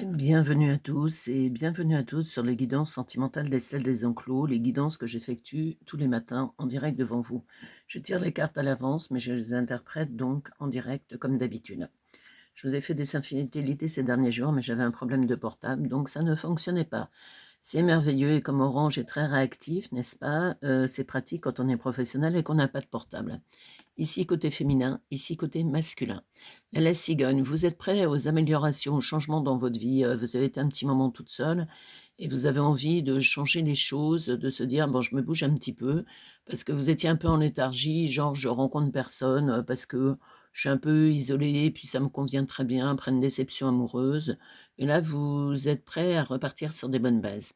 Bienvenue à tous et bienvenue à toutes sur les guidances sentimentales d'Estelle Desenclos, les guidances que j'effectue tous les matins en direct devant vous. Je tire les cartes à l'avance, mais je les interprète donc en direct comme d'habitude. Je vous ai fait des infidélités ces derniers jours, mais j'avais un problème de portable, donc ça ne fonctionnait pas. C'est merveilleux et comme Orange est très réactif, n'est-ce pas? C'est pratique quand on est professionnel et qu'on n'a pas de portable. Ici côté féminin, ici côté masculin. La cigogne, vous êtes prêt aux améliorations, aux changements dans votre vie, vous avez été un petit moment toute seule et vous avez envie de changer les choses, de se dire: «Bon, je me bouge un petit peu», parce que vous étiez un peu en léthargie, genre: «Je rencontre personne, parce que je suis un peu isolée, puis ça me convient très bien», après une déception amoureuse et là, vous êtes prêt à repartir sur des bonnes bases.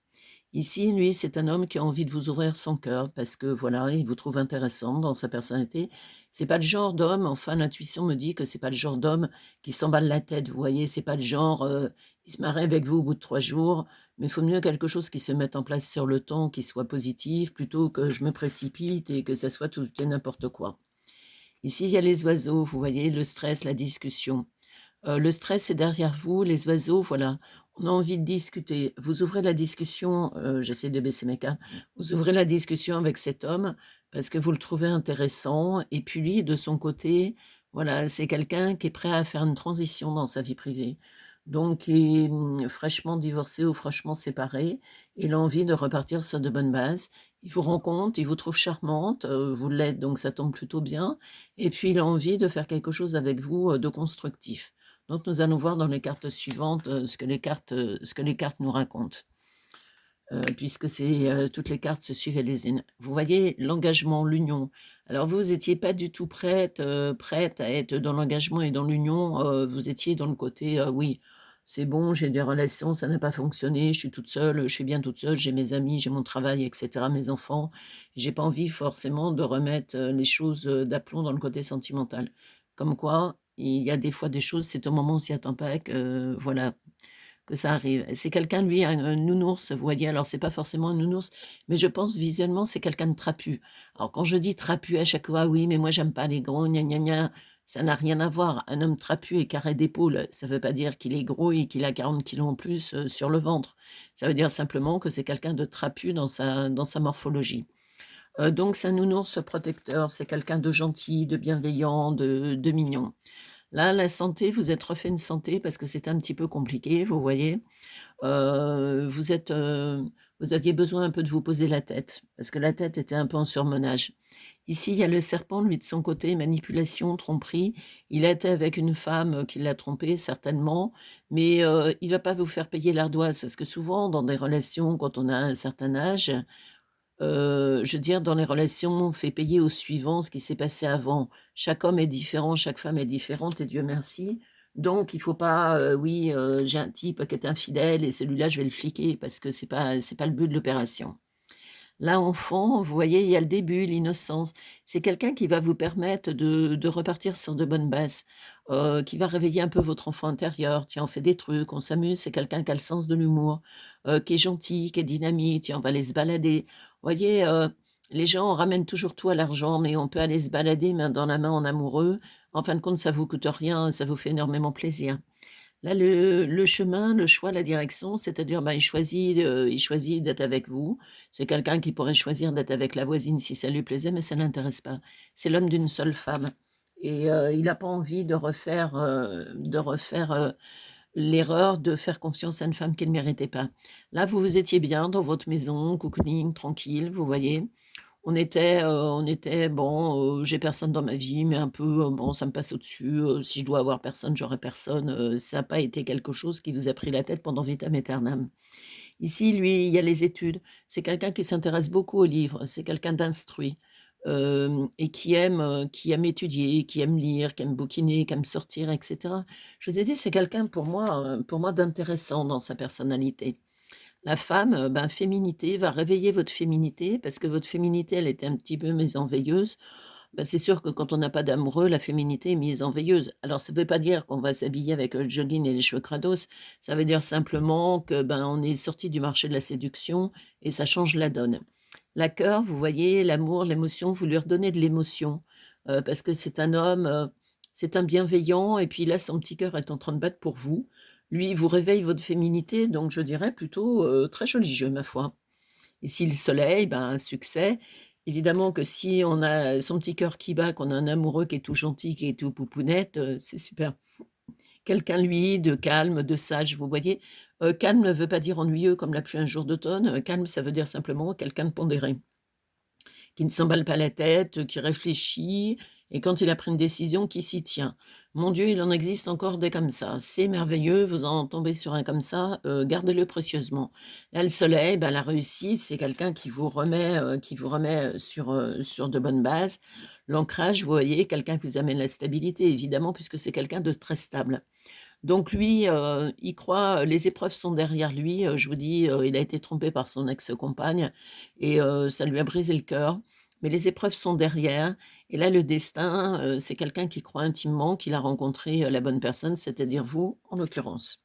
Ici, lui, c'est un homme qui a envie de vous ouvrir son cœur parce que, voilà, il vous trouve intéressant dans sa personnalité. C'est pas le genre d'homme, enfin, l'intuition me dit que c'est pas le genre d'homme qui s'emballe la tête, vous voyez? C'est pas le genre, il se marie avec vous au bout de 3 jours, mais il faut mieux quelque chose qui se mette en place sur le temps, qui soit positif, plutôt que je me précipite et que ça soit tout et n'importe quoi. Ici, il y a les oiseaux, vous voyez? Le stress, la discussion. Le stress est derrière vous, les oiseaux, voilà, on a envie de discuter. Vous ouvrez la discussion, j'essaie de baisser mes cartes. Vous ouvrez la discussion avec cet homme parce que vous le trouvez intéressant et puis lui, de son côté, voilà, c'est quelqu'un qui est prêt à faire une transition dans sa vie privée. Donc qui est, fraîchement divorcé ou fraîchement séparé. Il a envie de repartir sur de bonnes bases. Il vous rencontre, il vous trouve charmante, vous l'êtes, donc ça tombe plutôt bien et puis il a envie de faire quelque chose avec vous, de constructif. Donc nous allons voir dans les cartes suivantes, ce que les cartes nous racontent, puisque toutes les cartes se suivent les unes. Vous voyez l'engagement, l'union. Alors vous étiez pas du tout prête à être dans l'engagement et dans l'union, vous étiez dans le côté, «Oui, c'est bon, j'ai des relations, ça n'a pas fonctionné, je suis toute seule, je suis bien toute seule, j'ai mes amis, j'ai mon travail et cetera, mes enfants. J'ai pas envie forcément de remettre, les choses, d'aplomb dans le côté sentimental». Comme quoi, il y a des fois des choses, c'est au moment où on s'y attend pas que, voilà, que ça arrive. C'est quelqu'un, lui, un nounours, vous voyez? Alors c'est pas forcément un nounours, mais je pense visuellement, c'est quelqu'un de trapu. Alors quand je dis trapu à chaque fois: «Oui, mais moi j'aime pas les gros, gna gna gna», ça n'a rien à voir. Un homme trapu et carré d'épaule, ça veut pas dire qu'il est gros et qu'il a 40 kilos en plus, sur le ventre. Ça veut dire simplement que c'est quelqu'un de trapu dans sa morphologie. Donc c'est un nounours protecteur, c'est quelqu'un de gentil, de bienveillant, de mignon. Là, la santé, vous êtes refait une santé parce que c'était un petit peu compliqué, vous voyez? Vous êtes, vous aviez besoin un peu de vous poser la tête, parce que la tête était un peu en surmenage. Ici, il y a le serpent, lui, de son côté, manipulation, tromperie. Il a été avec une femme, qui l'a trompé certainement, mais il va pas vous faire payer l'ardoise parce que souvent dans des relations, quand on a un certain âge, je veux dire dans les relations, on fait payer au suivant ce qui s'est passé avant. Chaque homme est différent, chaque femme est différente et Dieu merci. Donc il faut pas, oui, j'ai un type qui est infidèle et celui-là je vais le fliquer parce que c'est pas le but de l'opération. Là, enfant, vous voyez, il y a le début, l'innocence. C'est quelqu'un qui va vous permettre de repartir sur de bonnes bases, qui va réveiller un peu votre enfant intérieur. Tiens, on fait des trucs, on s'amuse. C'est quelqu'un qui a le sens de l'humour, qui est gentil, qui est dynamique. Tiens, on va aller se balader. Vous voyez, les gens ramènent toujours tout à l'argent, mais on peut aller se balader main dans la main en amoureux. En fin de compte, ça vous coûte rien, ça vous fait énormément plaisir. Là, le chemin, le choix, la direction, c'est-à-dire, ben, il choisit d'être avec vous. C'est quelqu'un qui pourrait choisir d'être avec la voisine si ça lui plaisait, mais ça l'intéresse pas. C'est l'homme d'une seule femme et il a pas envie de refaire, l'erreur de faire confiance à une femme qu'il ne méritait pas. Là, vous vous étiez bien dans votre maison, cocooning, tranquille, vous voyez? On était bon, j'ai personne dans ma vie, mais un peu, bon, ça me passe au-dessus, si je dois avoir personne, j'aurai personne, ça a pas été quelque chose qui vous a pris la tête pendant vitam aeternam. Ici, lui, il y a les études. C'est quelqu'un qui s'intéresse beaucoup aux livres, c'est quelqu'un d'instruit, et qui aime étudier, qui aime lire, qui aime bouquiner, qui aime sortir et cetera. Je vous ai dit, c'est quelqu'un pour moi d'intéressant dans sa personnalité. La femme, ben, féminité, va réveiller votre féminité parce que votre féminité, elle était un petit peu mise en veilleuse. Bah, c'est sûr que quand on n'a pas d'amoureux, la féminité est mise en veilleuse. Alors ça ne veut pas dire qu'on va s'habiller avec, le jogging et les cheveux crados. Ça veut dire simplement que, ben, on est sorti du marché de la séduction et ça change la donne. La cœur, vous voyez, l'amour, l'émotion, vous lui redonnez de l'émotion, parce que c'est un homme, c'est un bienveillant et puis là, son petit cœur est en train de battre pour vous. Lui, il vous réveille votre féminité, donc je dirais plutôt, très joli jeu, ma foi. Et si le soleil, ben, un succès. Évidemment que si on a son petit cœur qui bat, qu'on a un amoureux qui est tout gentil, qui est tout poupounette, c'est super. Quelqu'un, lui, de calme, de sage, vous voyez? Calme ne veut pas dire ennuyeux comme la pluie un jour d'automne, calme, ça veut dire simplement quelqu'un de pondéré. Qui ne s'emballe pas la tête, qui réfléchit et quand il a pris une décision, qui s'y tient. Mon Dieu, il en existe encore des comme ça. C'est merveilleux, vous en tombez sur un comme ça, gardez-le précieusement. Là, le soleil, bah, la réussite, c'est quelqu'un qui vous remet, sur de bonnes bases. L'ancrage, vous voyez, quelqu'un qui vous amène la stabilité évidemment puisque c'est quelqu'un de très stable. Donc lui, il croit, les épreuves sont derrière lui, je vous dis, il a été trompé par son ex-compagne et ça lui a brisé le cœur. Mais les épreuves sont derrière et là, le destin, c'est quelqu'un qui croit intimement qu'il a rencontré, la bonne personne, c'est-à-dire vous, en l'occurrence.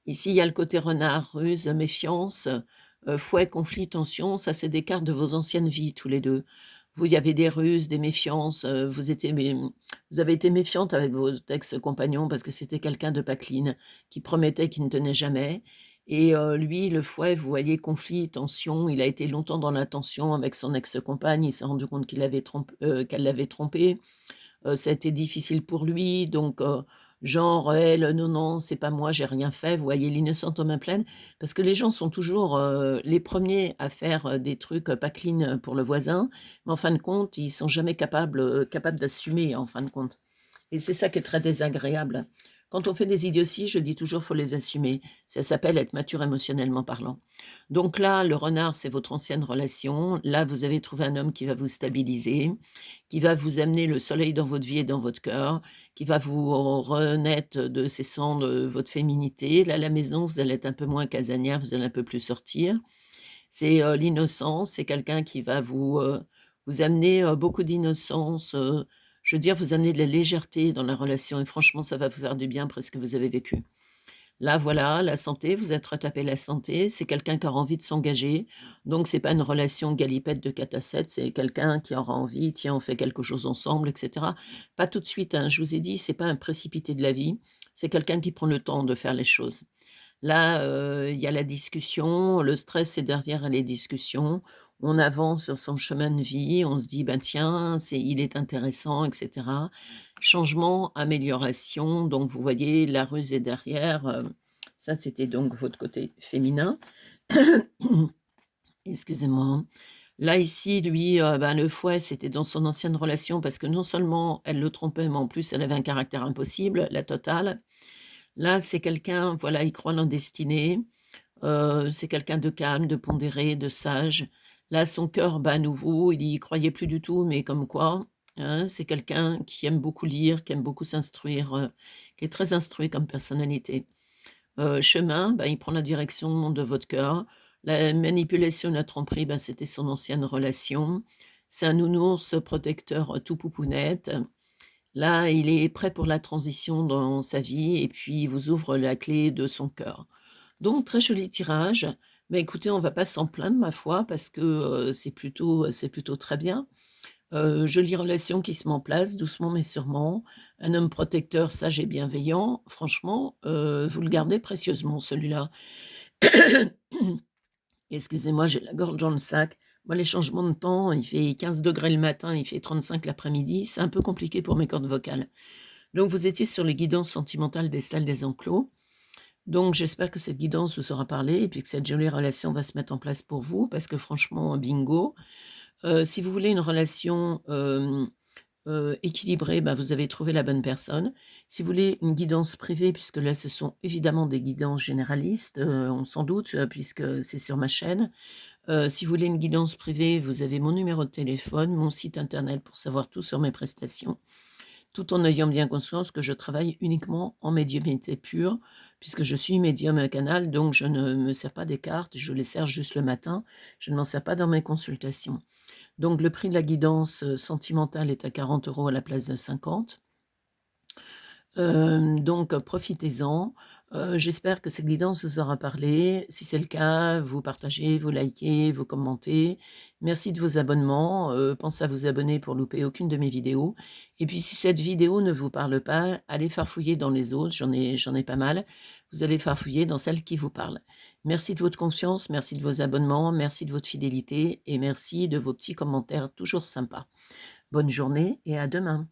Ici, il y a le côté renard, ruse, méfiance, fouet, conflit, tension, ça c'est des cartes de vos anciennes vies tous les 2. Vous, il y avait des ruses, des méfiances, vous avez été méfiante avec votre ex-compagnon parce que c'était quelqu'un de pas clean, qui promettait, qui ne tenait jamais et lui, le fouet, vous voyez, conflit, tension, il a été longtemps dans la tension avec son ex-compagne, il s'est rendu compte qu'elle l'avait trompé. Ça a été difficile pour lui, donc genre elle: «Non, non, c'est pas moi, j'ai rien fait». Vous voyez l'innocente aux mains pleines? Parce que les gens sont toujours, les premiers à faire, des trucs, pas clean, pour le voisin, mais en fin de compte, ils sont jamais capables d'assumer, en fin de compte. Et c'est ça qui est très désagréable. Quand on fait des idioties, je dis toujours: «Faut les assumer». Ça s'appelle être mature émotionnellement parlant. Donc là, le renard, c'est votre ancienne relation. Là, vous avez trouvé un homme qui va vous stabiliser, qui va vous amener le soleil dans votre vie et dans votre cœur, qui va vous renaître de ses cendres, votre féminité. Là, à la maison, vous allez être un peu moins casanière, vous allez un peu plus sortir. C'est, l'innocence, c'est quelqu'un qui va vous amener, beaucoup d'innocence, je veux dire, vous amener de la légèreté dans la relation et franchement, ça va vous faire du bien après ce que vous avez vécu. Là, voilà, la santé, vous êtes retapé la santé, c'est quelqu'un qui aura envie de s'engager, donc c'est pas une relation galipette de 4 à 7, c'est quelqu'un qui aura envie: «Tiens, on fait quelque chose ensemble» et cetera. Pas tout de suite, hein, je vous ai dit, c'est pas un précipité de la vie, c'est quelqu'un qui prend le temps de faire les choses. Là, il y a la discussion, le stress, c'est derrière les discussions. On avance sur son chemin de vie, on se dit: «Ben, tiens, il est intéressant» et cetera. Changement, amélioration, donc vous voyez, la ruse est derrière, ça, c'était donc votre côté féminin. Excusez-moi. Là, ici, lui, ben, le fouet, c'était dans son ancienne relation parce que non seulement elle le trompait, mais en plus, elle avait un caractère impossible, la totale. Là, c'est quelqu'un, voilà, il croit en destinée, c'est quelqu'un de calme, de pondéré, de sage. Là, son cœur bat à nouveau, il y croyait plus du tout, mais comme quoi, hein, c'est quelqu'un qui aime beaucoup lire, qui aime beaucoup s'instruire, qui est très instruit comme personnalité. Chemin, bah, il prend la direction de votre cœur. La manipulation, la tromperie, bah, c'était son ancienne relation. C'est un nounours protecteur, tout poupounette. Là, il est prêt pour la transition dans sa vie et puis il vous ouvre la clé de son cœur. Donc très joli tirage. Mais écoutez, on va pas s'en plaindre ma foi parce que, c'est plutôt très bien. Jolie relation qui se met en place doucement mais sûrement. Un homme protecteur, sage et bienveillant. Franchement, vous le gardez précieusement celui-là. Excusez-moi, j'ai la gorge dans le sac. Moi, les changements de temps, il fait 15 degrés le matin, il fait 35 l'après-midi, c'est un peu compliqué pour mes cordes vocales. Donc vous étiez sur les guidances sentimentales des salles des enclos. Donc j'espère que cette guidance vous aura parlé et puis que cette jolie relation va se mettre en place pour vous parce que franchement, bingo. Si vous voulez une relation, équilibrée, bah, vous avez trouvé la bonne personne. Si vous voulez une guidance privée, puisque là ce sont évidemment des guidances généralistes, on s'en doute, puisque c'est sur ma chaîne. Si vous voulez une guidance privée, vous avez mon numéro de téléphone, mon site internet pour savoir tout sur mes prestations. Tout en ayant bien conscience que je travaille uniquement en médiumnité pure, puisque je suis médium à canal, donc je ne me sers pas des cartes, je les sers juste le matin, je ne m'en sers pas dans mes consultations. Donc le prix de la guidance, sentimentale est à 40 € à la place de 50. Donc profitez-en. J'espère que cette guidance vous aura parlé. Si c'est le cas, vous partagez, vous likez, vous commentez. Merci de vos abonnements, pensez à vous abonner pour louper aucune de mes vidéos et puis si cette vidéo ne vous parle pas, allez farfouiller dans les autres, j'en ai pas mal. Vous allez farfouiller dans celle qui vous parle. Merci de votre confiance, merci de vos abonnements, merci de votre fidélité et merci de vos petits commentaires toujours sympas. Bonne journée et à demain.